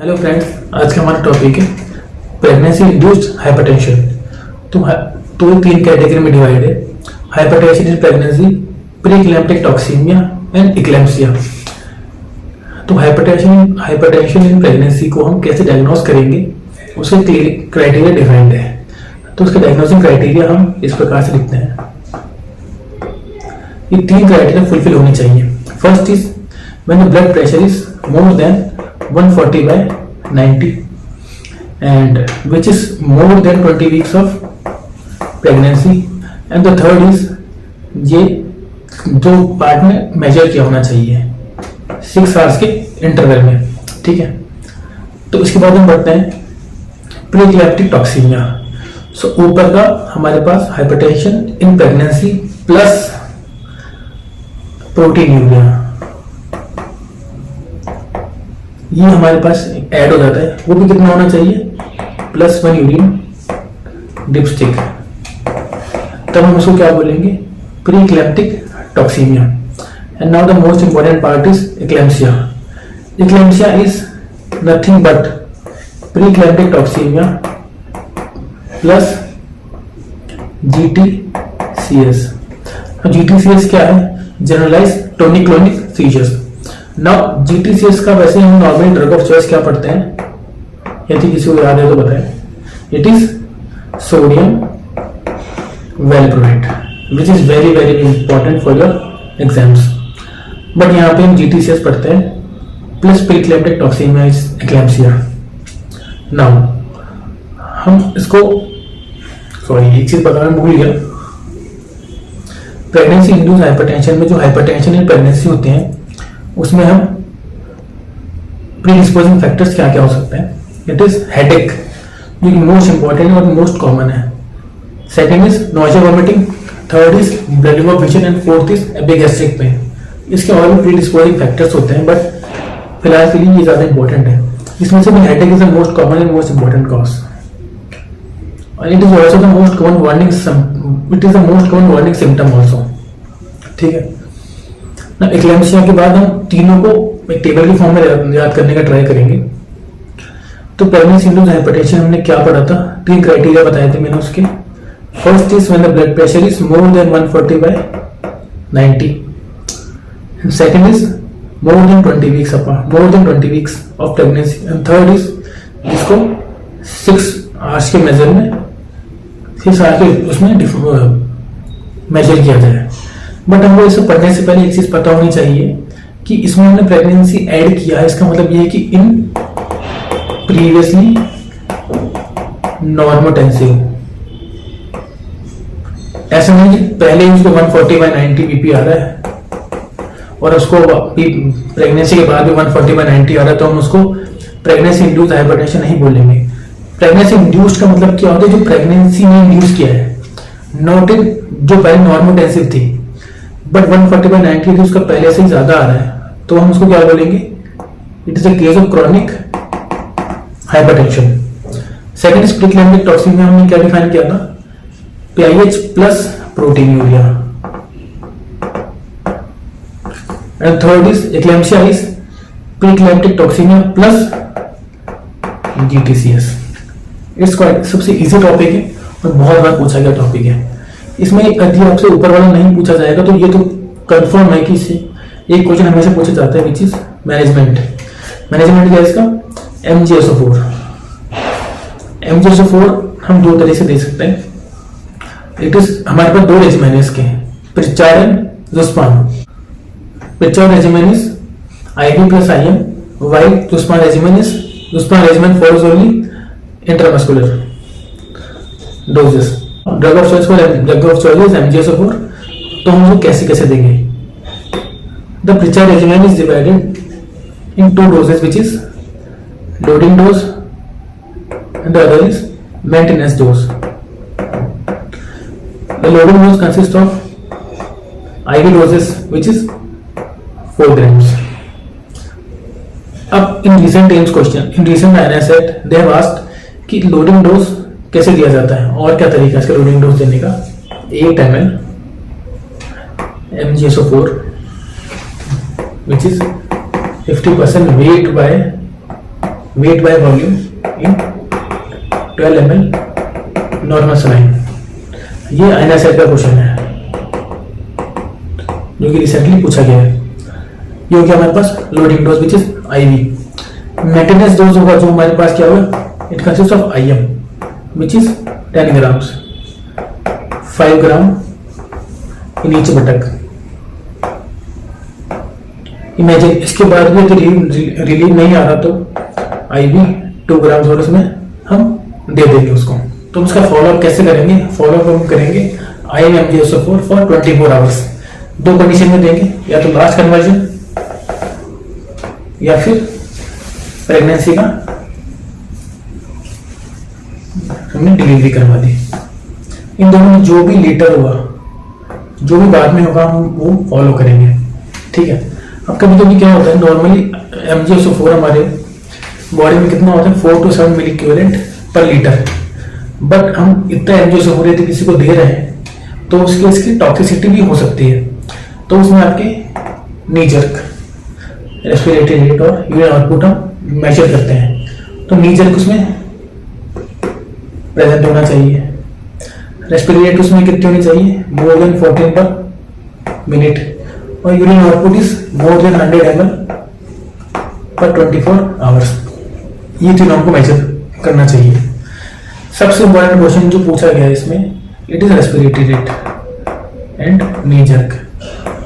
Hello friends, आज का हमारा टॉपिक है प्रेगनेंसी इंड्यूस्ड हाइपरटेंशन। तो तीन कैटेगरी में डिवाइड है। Hypertension in pregnancy, pre-eclamptic toxaemia and eclampsia. तो हाइपरटेंशन इन प्रेगनेंसी को हम कैसे डायग्नोज करेंगे, उसके क्राइटेरिया डिफाइंड है। तो उसके डायग्नोसिंग क्राइटेरिया हम इस प्रकार से लिखते हैं। ये तीन क्राइटेरिया फुलफिल होनी चाहिए। First is when the blood pressure is more than 140/90 and which is more than 20 weeks of pregnancy, and the third is ये जो पार्ट में मेजर किया होना चाहिए 6 आवर्स के इंटरवल में। ठीक है, तो इसके बाद हम बढ़ते हैं प्री-इक्लैम्प्टिक टॉक्सीमिया। सो ऊपर का हमारे पास hypertension in pregnancy plus proteinuria, ये हमारे पास ऐड हो जाता है। वो भी कितना होना चाहिए, +1 यूरिन डिपस्टिक। तब हम उसको क्या बोलेंगे, pre-eclamptic toxaemia. And now the most important part is eclampsia. Eclampsia is nothing but pre-eclamptic toxaemia plus GTCS। GTCS क्या है, generalised tonic clonic seizures. Now GTCS का वैसे हम नॉर्मली ड्रग ऑफ चॉइस क्या पढ़ते हैं, यदि किसी को याद है तो बताएं। It is sodium valproate, which is very very important for your exams. But यहाँ पे हम GTCS पढ़ते हैं प्लस प्री-इक्लैम्प्टिक टॉक्सीमिया इक्लैम्सिया। नाउ हम इसको एक चीज बताना भूल गया। प्रेगनेंसी इंड्यूस्ड हाइपरटेंशन में जो हाइपरटेंशन इन प्रेगनेंसी होते हैं उसमें हम प्रीडिस्पोजिंग फैक्टर्स क्या क्या हो सकते हैं। इट इज हेडेक, जो कि मोस्ट इंपॉर्टेंट और मोस्ट कॉमन है। Second is nausea vomiting, third is bleeding of vision and fourth is epigastric pain. इसके और भी प्रीडिस्पोजिंग फैक्टर्स होते हैं, बट फिलहाल के लिए ये ज्यादा इंपॉर्टेंट है। इसमें से headache is the most common and most important cause, और it is also the most common warning symptom also. ठीक है ना। इक्लैम्सिया के बाद हम तीनों को एक टेबल के फॉर्म में याद करने का ट्राई करेंगे। तो प्रेगनेंसी इंड्यूस्ड हाइपरटेंशन हमने क्या पढ़ा था, तीन क्राइटेरिया बताए थे मैंने उसके। First is when the blood pressure is more than 140/90, and second is more than 20 weeks of pregnancy, and third is इसको 6 आवर्स के मेजर में 6 आवर्स के उसमें मेजर किया जाए। बट हमको इसे पढ़ने से पहले एक चीज पता होनी चाहिए कि इसमें हमने प्रेगनेंसी ऐड किया है। इसका मतलब ये है कि इन प्रीवियसली नॉर्मोटेंसिव, ऐसा नहीं कि पहले ही उसको 140/90 बीपी आ रहा है और उसको प्रेगनेंसी के बाद भी 140/90 आ रहा है, तो हम उसको प्रेगनेंसी इंड्यूस्ड हाइपरटेंशन नहीं बोलेंगे। प्रेगनेंसी इंड्यूस्ड का मतलब क्या होता है, जो प्रेगनेंसी ने इंड्यूस किया है, नॉट इन जो पहले नॉर्मोटेंसिव थी बट 140/90 थी, उसका पहले से ही ज्यादा आ रहा है, तो हम उसको क्या बोलेंगे, it is a case of chronic hypertension. Second is pre-eclamptic toxaemia, हमने क्या डिफाइन किया था, PIH plus proteinuria, and third is eclampsia is pre-eclamptic toxaemia plus GTCS। It's quite सबसे इजी टॉपिक है और बहुत बार पूछा गया टॉपिक है। इसमें यदि आपसे ऊपर वाला नहीं पूछा जाएगा तो ये तो कंफर्म है कि इससे एक क्वेश्चन हमेशा पूछा जाता है, विच इज मैनेजमेंट क्या है इसका, MgSO4। MgSO4 हम दो तरह से दे सकते हैं। इट इज हमारे पास 2 रेजिमेन है इसके, Pritchard and Zuspan. Pritchard regimen is IV plus IM, while Zuspan regimen follows only intramuscular doses. Drug of choice MgSO4। तो हम उसको कैसे देंगे, the Pritchard regimen is divided in 2 doses, which is loading dose and the other is maintenance dose. The loading dose consist of IV doses which is 4 grams. अब in recent NSET they have asked कि loading dose कैसे दिया जाता है और क्या तरीका है इसका लोडिंग डोज देने का। 8 ml MgSO4 which is 50% weight by weight by volume in 12 ml normal saline. ये NSAID का क्वेश्चन है जो कि रिसेंटली पूछा गया है। ये हो गया हमारे पास loading dose which is IV। Maintenance dose होगा जो हमारे पास क्या होगा, it consist of IM which is 10 grams, 5 gram in each buttock. Imagine इसके बाद भी अगर रिलीव नहीं आ रहा तो IV 2 ग्राम और उसमें हम दे देंगे उसको। तो उसका फॉलोअप कैसे करेंगे, फॉलोअप हम करेंगे IM MgSO4 फॉर 24 आवर्स। दो कंडीशन में देंगे, या तो लास्ट कन्वर्जन या फिर प्रेगनेंसी का हमने डिलीवरी करवा दी। इन दोनों में जो भी लेटर हुआ, जो भी बाद में होगा, हम वो फॉलो करेंगे। ठीक है। अब कभी कभी क्या होता है, नॉर्मली MgSO4 हमारे बॉडी में कितना होता है, 4 to 7 milliequivalent per litre. But हम इतना MgSO4 यदि किसी को दे रहे हैं तो इसकी टॉक्सिसिटी भी हो सकती है। तो उसमें आपके नी जर्क, रेस्पिरेटरी रेट और यूरिन आउटपुट हम मेजर करते हैं। तो नी जर्क उसमें प्रेजेंट होना चाहिए। रेस्पिरेटरी रेट उसमें कितनी होनी चाहिए, मोर देन 14 पर मिनट। और urine output is more than 100 ml पर 24 आवर्स। ये तीनों हमको मेजर करना चाहिए। सबसे इंपॉर्टेंट क्वेश्चन जो पूछा गया है इसमें, it is respiratory rate and knee jerk.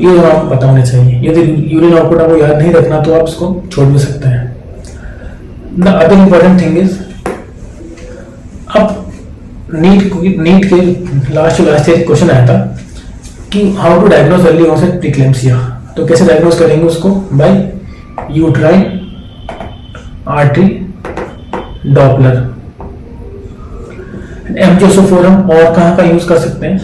ये दोनों आपको पता होने चाहिए। यदि यूरिन आउटपुट आपको याद नहीं रखना तो आप इसको छोड़ भी सकते हैं। The other important thing is, अब नीट के लास्ट क्वेश्चन आया था कि how to diagnose early onset preeclampsia. तो कैसे डायग्नोज करेंगे उसको, bye uterine artery Doppler. MgSO4 हम और कहाँ का यूज कर सकते हैं।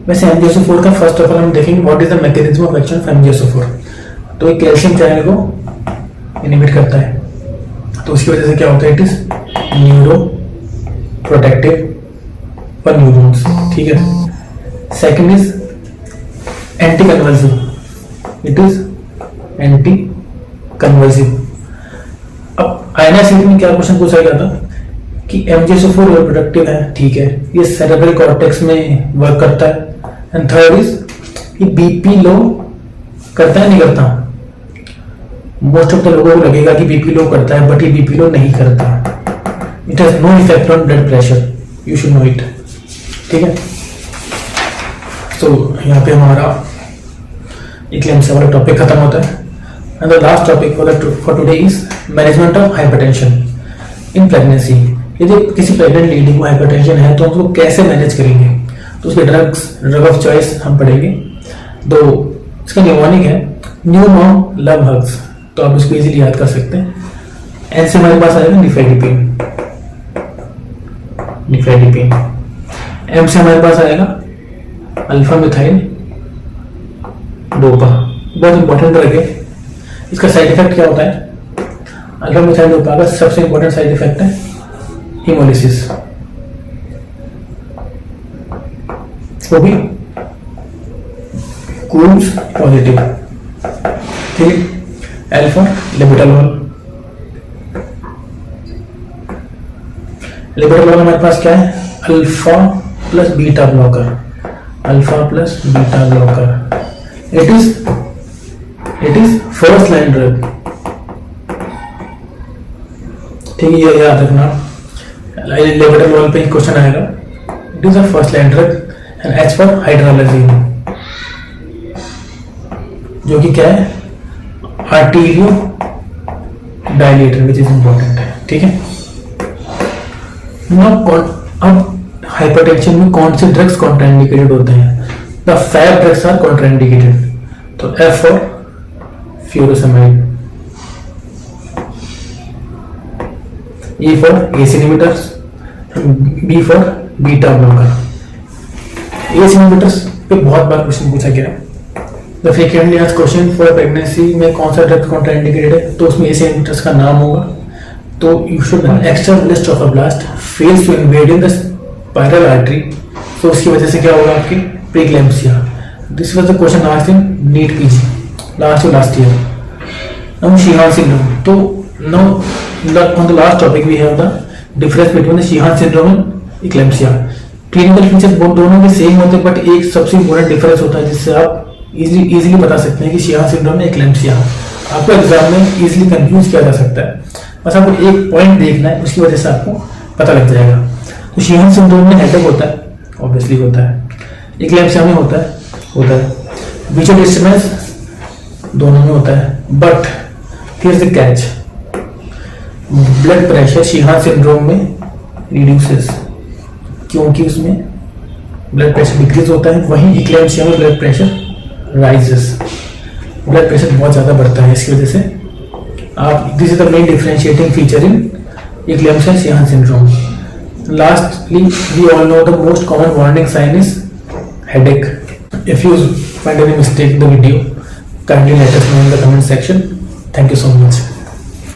वैसे MgSO4 का फर्स्ट ऑफ ऑल हम देखेंगे what is the mechanism of action of MgSO4। तो एक कैल्शियम चैनल को इनहिबिट करता है, तो उसकी वजह से क्या होता है, it is neuro protective for neurons. ठीक है। Second is anti convulsive, it is anti convulsive. अब NSAID में क्या क्वेश्चन पूछा गया था कि MgSO4 प्रोडक्टिव है, ठीक है, ये सेरेब्रल कॉर्टेक्स में वर्क करता है। एंड थर्ड इज ये BP लो करता है, नहीं करता। मोस्ट ऑफ द लोगों को लगेगा कि BP लो करता है, बट ये BP लो नहीं करता। It has no effect on blood pressure, you should know it. ठीक है। तो यहाँ पे हमारा इक्लेम्सिया वाला टॉपिक खत्म होता है। And the last topic for today is management of hypertension in pregnancy. यदि किसी प्रेग्नेंट लेडी को हाइपरटेंशन है तो हम उसको कैसे मैनेज करेंगे, तो उसके ड्रग ऑफ चॉइस हम पढ़ेंगे। तो इसका न्यूमोनिक है न्यू मॉम लव हग्स, तो आप इसको इजीली याद कर सकते हैं। एन से हमारे पास आएगा निफेडिपिन, निफेडिपिन। एम से हमारे पास आएगा अल्फा मिथाइल डोपा, बहुत इंपॉर्टेंट ड्रग है। इसका साइड इफेक्ट क्या होता है, अल्फा मिथाइल डोपा का सबसे इंपॉर्टेंट साइड इफेक्ट है हिमोलिसिस, वो भी कूल्स पॉजिटिव। ठीक, अल्फा लेबेटालोल, लेबेटालोल हमारे पास क्या है, alpha plus beta blocker, alpha plus beta blocker. It is first line drug. ठीक है, ये याद रखना, लेबेटालोल पे क्वेश्चन आएगा। It is a first line drug and H for hydralazine, जो कि क्या है, आर्टेरियो डायलेटर, विच इज इंपॉर्टेंट है। ठीक है। अब हाइपरटेंशन में कौन से ड्रग्स कॉन्ट्राइंडिकेटेड होते हैं, the five drugs are contraindicated. तो F for furosemide, E for ACE inhibitors, B for beta blocker. ACE inhibitors पे बहुत बार क्वेश्चन पूछा गया। The frequently asked question for pregnancy में कौन सा ड्रग कॉन्ट्राइंडिकेटेड है, तो उसमें ACE inhibitors का नाम होगा। तो you should extra list of a blast fails to invade in the spiral artery, तो उसकी वजह से क्या होगा, आपकी preeclampsia. This was the question asked in NEET PG last year. अब शिहान सिंड्रोम, तो Now, on the last topic, we have the difference between the Sheehan syndrome and eclampsia. Clinical features दोनों के सेम होते हैं, but एक सबसे important difference होता है जिससे आप इजीली बता सकते हैं कि शीहान सिंड्रोम में eclampsia। आपको एग्जाम में इजीली कंफ्यूज किया जा सकता है, बस आपको एक पॉइंट देखना है, उसकी वजह से आपको पता लग जाएगा। तो शीहान सिंड्रोम में हेडेक होता है, ऑब्वियसली होता है। eclampsia में होता है विजुअल डिस्टर्बेंस दोनों में होता है, but here's the catch, blood pressure Sheehan syndrome में रिड्यूसेस, क्योंकि उसमें ब्लड प्रेशर डिक्रीज होता है, वहीं eclampsia में blood pressure rises, blood pressure बहुत ज़्यादा बढ़ता है। इसकी वजह से आप, this is the main differentiating feature in eclampsia Sheehan syndrome. Lastly, we all know the most common warning sign is headache. If you find any mistake in the video, kindly let us know in the comment section. Thank you so much.